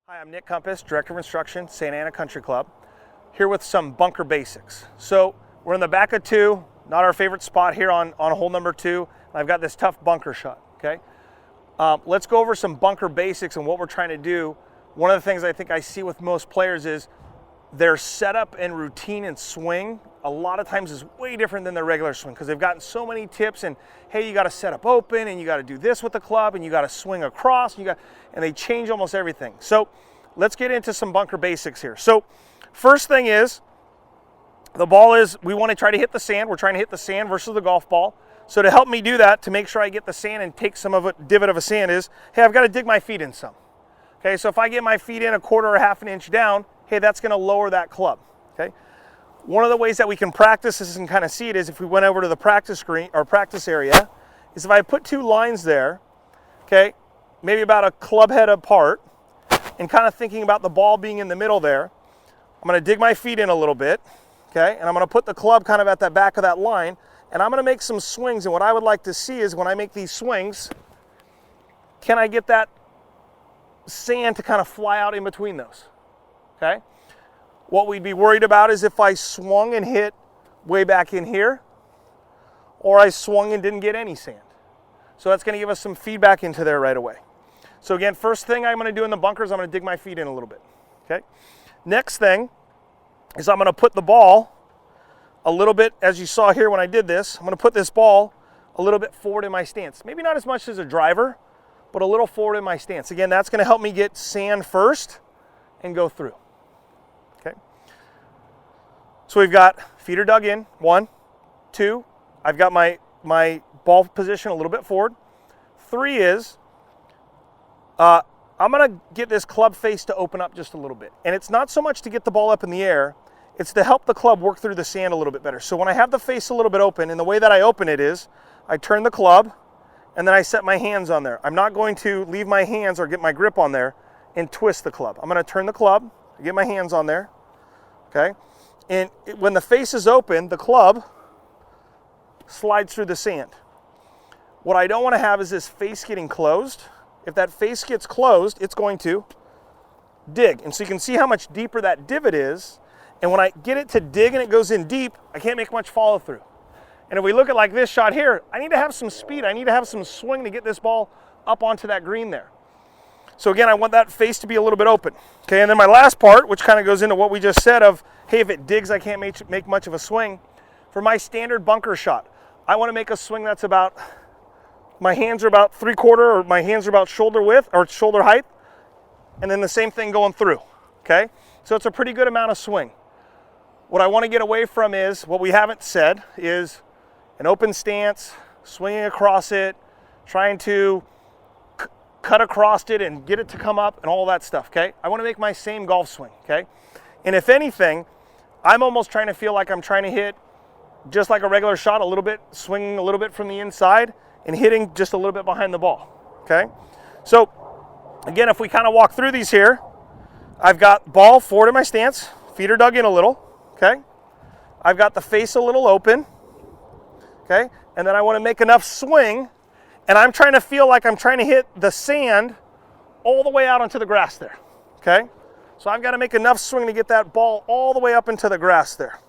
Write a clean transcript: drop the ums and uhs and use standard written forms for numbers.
Hi, I'm Nick Compass, Director of Instruction, Santa Ana Country Club, here with some bunker basics. So we're in the back of two, not our favorite spot here on hole number 2. I've got this tough bunker shot, okay? Let's go over some bunker basics and what we're trying to do. One of the things I think I see with most players is their setup and routine and swing a lot of times is way different than their regular swing because they've gotten so many tips and, hey, you got to set up open and you got to do this with the club and you got to swing across and they change almost everything. So let's get into some bunker basics here. So first thing is, the ball is, we want to try to hit the sand. We're trying to hit the sand versus the golf ball. So to help me do that, to make sure I get the sand and take some of a divot of a sand is, hey, I've got to dig my feet in some. Okay, so if I get my feet in a quarter or half an inch down, hey, that's going to lower that club. Okay. One of the ways that we can practice this and kind of see it is if we went over to the practice screen or practice area, is if I put two lines there, okay, maybe about a club head apart, and kind of thinking about the ball being in the middle there, I'm going to dig my feet in a little bit, okay, and I'm going to put the club kind of at the back of that line, and I'm going to make some swings. And what I would like to see is when I make these swings, can I get that sand to kind of fly out in between those, okay? What we'd be worried about is if I swung and hit way back in here, or I swung and didn't get any sand. So that's going to give us some feedback into there right away. So again, first thing I'm going to do in the bunkers, I'm going to dig my feet in a little bit. Okay. Next thing is I'm going to put the ball a little bit, as you saw here when I did this, I'm going to put this ball a little bit forward in my stance. Maybe not as much as a driver, but a little forward in my stance. Again, that's going to help me get sand first and go through. Okay. So we've got feet are dug in, 1, 2. I've got my ball position a little bit forward. 3 is I'm going to get this club face to open up just a little bit. And it's not so much to get the ball up in the air, it's to help the club work through the sand a little bit better. So when I have the face a little bit open, and the way that I open it is, I turn the club, and then I set my hands on there. I'm not going to leave my hands or get my grip on there and twist the club. I'm going to turn the club, get my hands on there, okay? And when the face is open, the club slides through the sand. What I don't want to have is this face getting closed. If that face gets closed, it's going to dig. And so you can see how much deeper that divot is. And when I get it to dig and it goes in deep, I can't make much follow through. And if we look at like this shot here, I need to have some speed. I need to have some swing to get this ball up onto that green there. So again, I want that face to be a little bit open. Okay, and then my last part, which kind of goes into what we just said of, hey, if it digs, I can't make much of a swing. For my standard bunker shot, I want to make a swing that's about, my hands are about 3/4 or my hands are about shoulder width or shoulder height, and then the same thing going through, okay? So it's a pretty good amount of swing. What I want to get away from is, what we haven't said, is an open stance, swinging across it, trying to cut across it and get it to come up and all that stuff, okay? I want to make my same golf swing, okay? And if anything, I'm almost trying to feel like I'm trying to hit just like a regular shot, a little bit, swinging a little bit from the inside and hitting just a little bit behind the ball, okay? So again, if we kind of walk through these here, I've got ball forward in my stance, feet are dug in a little, okay? I've got the face a little open, okay? And then I want to make enough swing, and I'm trying to feel like I'm trying to hit the sand all the way out onto the grass there, okay? So I've got to make enough swing to get that ball all the way up into the grass there.